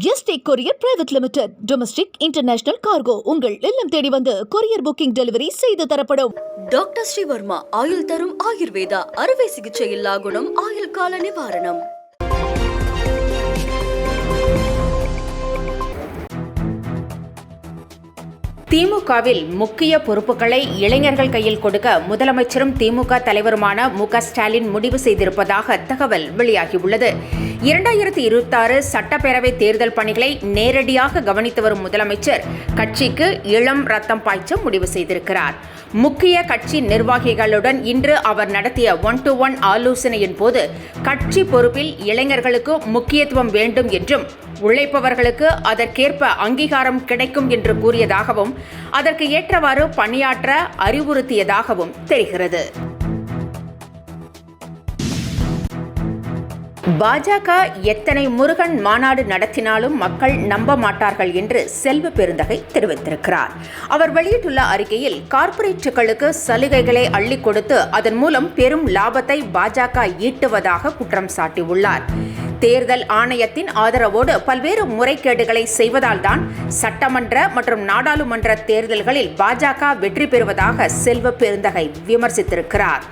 Yesterday courier private limited. Domestic international cargo உங்கள் இல்லம் தேடி வந்து கொரியர் புக்கிங் டெலிவரி செய்து தரப்படும். டாக்டர் ஸ்ரீவர்மா ஆயுள் தரும் ஆயுர்வேதா அறுவை சிகிச்சை இல்லா குணம் ஆயுள் கால நிவாரணம். திமுகவில் முக்கிய பொறுப்புகளை இளைஞர்கள் கையில் கொடுக்க முதலமைச்சரும் திமுக தலைவருமான மு.க. ஸ்டாலின் முடிவு செய்திருப்பதாக தகவல் வெளியாகியுள்ளது. 2026 சட்டப்பேரவை தேர்தல் பணிகளை நேரடியாக கவனித்து வரும் முதலமைச்சர் கட்சிக்கு இளம் ரத்தம் பாய்ச்ச முடிவு செய்திருக்கிறார். முக்கிய கட்சி நிர்வாகிகளுடன் இன்று அவர் நடத்திய 1-to-1 ஆலோசனையின் போது கட்சி பொறுப்பில் இளைஞர்களுக்கு முக்கியத்துவம் வேண்டும் என்றும் உழைப்பவர்களுக்கு அதற்கேற்ப அங்கீகாரம் கிடைக்கும் என்று கூறியதாகவும் அதற்கு ஏற்றவாறு பணியாற்ற அறிவுறுத்தியதாகவும் தெரிகிறது. பாஜக எத்தனை முருகன் மாநாடு நடத்தினாலும் மக்கள் நம்ப மாட்டார்கள் என்று செல்வ பெருந்தகை தெரிவித்திருக்கிறார். அவர் வெளியிட்டுள்ள அறிக்கையில் கார்ப்பரேட்டுகளுக்கு சலுகைகளை அள்ளி கொடுத்து அதன் மூலம் பெரும் லாபத்தை பாஜக ஈட்டுவதாக குற்றம் சாட்டியுள்ளார். தேர்தல் ஆணையத்தின் ஆதரவோடு பல்வேறு முறைகேடுகளை செய்வதால் தான் சட்டமன்ற மற்றும் நாடாளுமன்ற தேர்தல்களில் பாஜக வெற்றி பெறுவதாக செல்வ பெருந்தகை விமர்சித்திருக்கிறார்.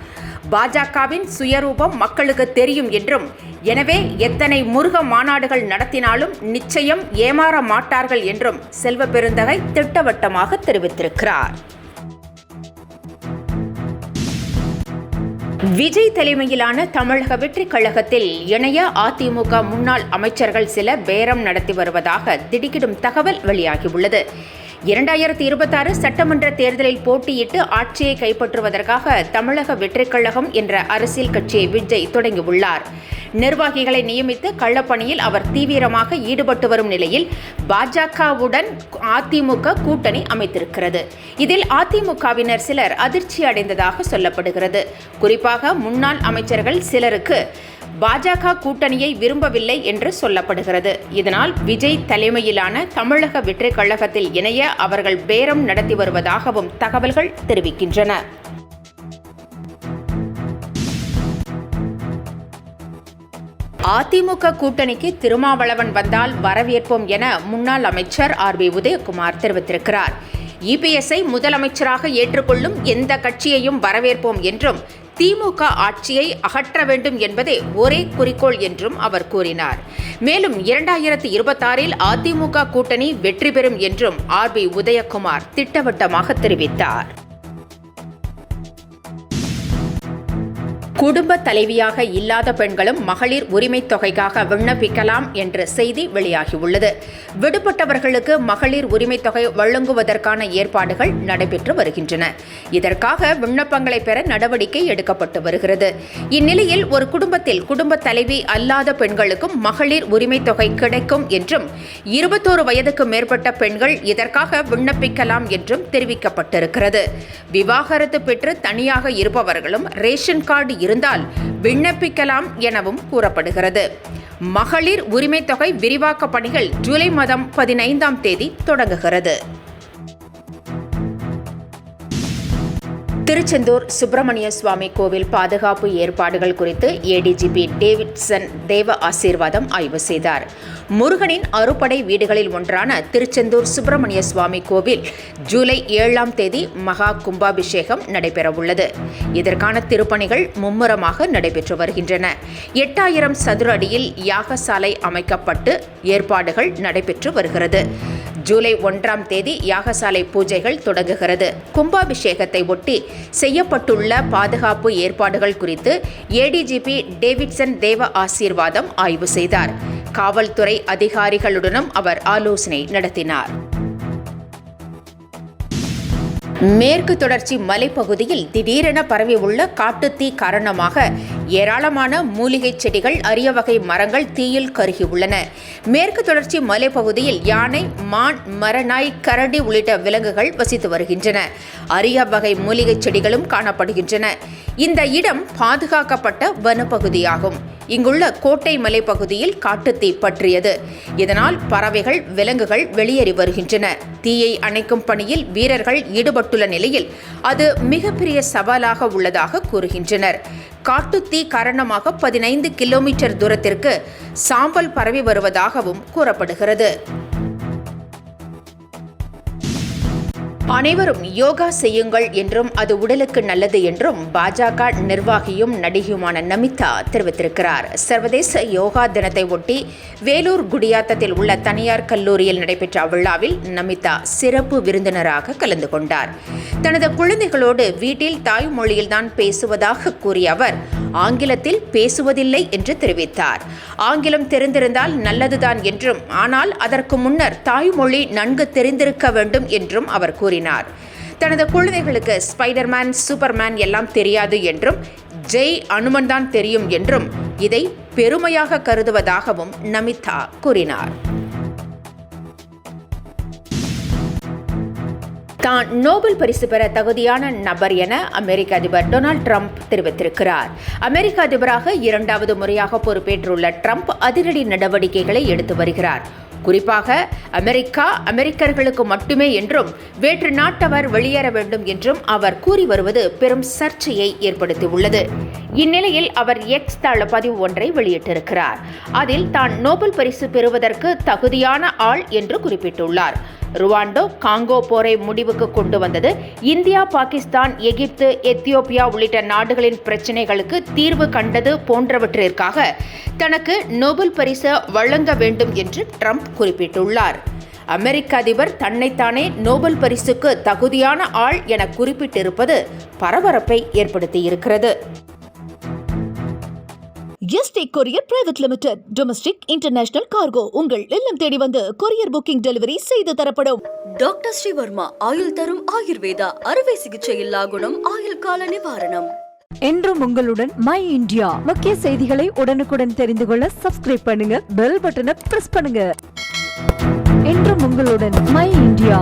பாஜகவின் சுயரூபம் மக்களுக்கு தெரியும் என்றும், எனவே எத்தனை முருக மாநாடுகள் நடத்தினாலும் நிச்சயம் ஏமாற மாட்டார்கள் என்றும் செல்வ பெருந்தகை திட்டவட்டமாக தெரிவித்திருக்கிறார். விஜய் தலைமையிலான தமிழக வெற்றி கழகத்தில் இணைய அதிமுக முன்னாள் அமைச்சர்கள் சில பேரம் நடத்தி வருவதாக திடுக்கிடும் தகவல் வெளியாகியுள்ளது. 2026 சட்டமன்ற தேர்தலில் போட்டியிட்டு ஆட்சியை கைப்பற்றுவதற்காக தமிழக வெற்றி கழகம் என்ற அரசியல் கட்சியை விஜய் தொடங்கியுள்ளார். நிர்வாகிகளை நியமித்து கள்ளப்பணியில் அவர் தீவிரமாக ஈடுபட்டு வரும் நிலையில் பாஜகவுடன் அதிமுக கூட்டணி அமைத்திருக்கிறது. இதில் அதிமுகவினர் சிலர் அதிர்ச்சி அடைந்ததாக சொல்லப்படுகிறது. குறிப்பாக முன்னாள் அமைச்சர்கள் சிலருக்கு பாஜக கூட்டணியை விரும்பவில்லை என்று சொல்லப்படுகிறது. இதனால் விஜய் தலைமையிலான தமிழக வெற்றி கழகத்தில் இணைய அவர்கள் பேரம் நடத்தி வருவதாகவும் தகவல்கள் தெரிவிக்கின்றன. அதிமுக கூட்டணிக்கு திருமாவளவன் வந்தால் வரவேற்போம் என முன்னாள் அமைச்சர் ஆர்.பி. உதயகுமார் தெரிவித்திருக்கிறார். இபிஎஸ்ஐ முதலமைச்சராக ஏற்றுக்கொள்ளும் எந்த கட்சியையும் வரவேற்போம் என்றும், திமுக ஆட்சியை அகற்ற வேண்டும் என்பதே ஒரே குறிக்கோள் என்றும் அவர் கூறினார். மேலும் 2026 அதிமுக கூட்டணி வெற்றி பெறும் என்றும் ஆர்.பி. உதயகுமார் திட்டவட்டமாக தெரிவித்தார். குடும்ப தலைவியாக இல்லாத பெண்களும் மகளிர் உரிமை தொகைக்காக விண்ணப்பிக்கலாம் என்ற செய்தி வெளியாகியுள்ளது. விடுபட்டவர்களுக்கு மகளிர் உரிமை தொகை வழங்குவதற்கான ஏற்பாடுகள் நடைபெற்று வருகின்றன. இதற்காக விண்ணப்பங்களை பெற நடவடிக்கை எடுக்கப்பட்டு வருகிறது. இந்நிலையில் ஒரு குடும்பத்தில் குடும்ப தலைவி அல்லாத பெண்களுக்கும் மகளிர் உரிமை தொகை கிடைக்கும் என்றும் 21 வயதுக்கு மேற்பட்ட பெண்கள் இதற்காக விண்ணப்பிக்கலாம் என்றும் தெரிவிக்கப்பட்டிருக்கிறது. விவாகரத்து பெற்று தனியாக இருப்பவர்களும் ரேஷன் கார்டு இருந்தால் விண்ணப்பிக்கலாம் எனவும் கூறப்படுகிறது. மகளிர் உரிமை தொகை விரிவாக்க பணிகள் ஜூலை மாதம் 15ஆம் தேதி தொடங்குகிறது. திருச்செந்தூர் சுப்பிரமணிய சுவாமி கோவில் பாதுகாப்பு ஏற்பாடுகள் குறித்து ஏடிஜிபி டேவிட்சன் தேவ ஆசீர்வாதம் ஆய்வு செய்தார். முருகனின் அறுபடை வீடுகளில் ஒன்றான திருச்செந்தூர் சுப்பிரமணிய சுவாமி கோவில் ஜூலை 7ஆம் தேதி மகா கும்பாபிஷேகம் நடைபெறவுள்ளது. இதற்கான திருப்பணிகள் மும்முரமாக நடைபெற்று வருகின்றன. 8000 சதுர அடியில் யாகசாலை அமைக்கப்பட்டு ஏற்பாடுகள் நடைபெற்று வருகிறது. ஜூலை 1ஆம் தேதி யாகசாலை பூஜைகள் தொடங்குகிறது. கும்பாபிஷேகத்தை ஒட்டி செய்யப்பட்டுள்ள பாதுகாப்பு ஏற்பாடுகள் குறித்து ஏடிஜிபி டேவிட்சன் தேவ ஆசீர்வாதம் ஆய்வு செய்தார். காவல்துறை அதிகாரிகளுடனும் அவர் ஆலோசனை நடத்தினார். மேற்கு தொடர்ச்சி மலைப்பகுதியில் திடீரென பரவியுள்ள காட்டுத்தீ காரணமாக ஏராளமான மூலிகை செடிகள், அரிய வகை மரங்கள் தீயில் கருகியுள்ளன. மேற்கு தொடர்ச்சி மலைப்பகுதியில் யானை, மான், மரநாய், கரடி உள்ளிட்ட விலங்குகள் வசித்து வருகின்றன. அரிய வகை மூலிகை செடிகளும் காணப்படுகின்றன. இந்த இடம் பாதுகாக்கப்பட்ட வனப்பகுதியாகும். இங்குள்ள கோட்டை மலை பகுதியில் காட்டுத்தீ பற்றியது. இதனால் பறவைகள், விலங்குகள் வெளியேறி வருகின்றன. தீயை அணைக்கும் பணியில் வீரர்கள் ஈடுபட்டுள்ள நிலையில் அது மிகப்பெரிய சவாலாக உள்ளதாக கூறுகின்றனர். காட்டுத்தீ காரணமாக 15 கிலோமீட்டர் தூரத்திற்கு சாம்பல் பரவி வருவதாகவும் கூறப்படுகிறது. அனைவரும் யோகா செய்யுங்கள் என்றும் அது உடலுக்கு நல்லது என்றும் பாஜக நிர்வாகியும் நடிகையுமான நமிதா தெரிவித்திருக்கிறார். சர்வதேச யோகா தினத்தை ஒட்டி வேலூர் குடியாத்தத்தில் உள்ள தனியார் கல்லூரியில் நடைபெற்ற விழாவில் நமிதா சிறப்பு விருந்தினராக கலந்து கொண்டார். தனது குழந்தைகளோடு வீட்டில் தாய்மொழியில்தான் பேசுவதாக கூறிய அவர் ஆங்கிலத்தில் பேசுவதில்லை என்று தெரிவித்தார். ஆங்கிலம் தெரிந்திருந்தால் நல்லதுதான் என்றும், ஆனால் அதற்கு முன்னர் தாய்மொழி நன்கு தெரிந்திருக்க வேண்டும் என்றும் அவர் கூறினார். தனது குழந்தைகளுக்கு ஸ்பைடர்மேன், சூப்பர்மேன் எல்லாம் தெரியாது என்றும், ஜெய் அனுமன் தான் தெரியும் என்றும் இதை பெருமையாக கருதுவதாகவும் நமிதா கூறினார். தான் நோபல் பரிசு பெற தகுதியான நபர் என அமெரிக்க அதிபர் டொனால்ட் ட்ரம்ப் தெரிவித்திருக்கிறார். அமெரிக்க அதிபராக 2வது முறையாக பொறுப்பேற்றுள்ள ட்ரம்ப் அதிரடி நடவடிக்கைகளை எடுத்து வருகிறார். குறிப்பாக அமெரிக்கா அமெரிக்கர்களுக்கு மட்டுமே என்றும், வேற்று நாட்டவர் வெளியேற வேண்டும் என்றும் அவர் கூறி வருவது பெரும் சர்ச்சையை ஏற்படுத்தியுள்ளது. இந்நிலையில் அவர் எக்ஸ் தள பதிவு ஒன்றை வெளியிட்டிருக்கிறார். அதில் தான் நோபல் பரிசு பெறுவதற்கு தகுதியான ஆள் என்று குறிப்பிட்டுள்ளார். ருவாண்டோ காங்கோ போரை முடிவுக்கு கொண்டு வந்தது, இந்தியா, பாகிஸ்தான், எகிப்து, எத்தியோப்பியா உள்ளிட்ட நாடுகளின் பிரச்சினைகளுக்கு தீர்வு கண்டது போன்றவற்றிற்காக தனக்கு நோபல் பரிசு வழங்க வேண்டும் என்று ட்ரம்ப் குறிப்பிட்டுள்ளார். அமெரிக்க அதிபர் தன்னைத்தானே நோபல் பரிசுக்கு தகுதியான ஆள் என குறிப்பிட்டிருப்பது பரபரப்பை ஏற்படுத்தியிருக்கிறது. Yesterday courier private limited. Domestic, international cargo உங்கள் இல்லம் தேடி வந்து கொரியர் புக்கிங் டெலிவரி செய்து தரப்படும். டாக்டர் ஸ்ரீவர்மா ஆயுள் தரும் ஆயுர்வேதா அறுவை சிகிச்சை இல்லா குணம், ஆயுள் கால நிவாரணம். என்றும் உங்களுடன் மை இந்தியா. முக்கிய செய்திகளை உடனுக்குடன் தெரிந்து கொள்ள சப்ஸ்கிரைப் பண்ணுங்க, பெல் பட்டனை பிரஸ் பண்ணுங்க. என்றும் உங்களுடன் மை இந்தியா.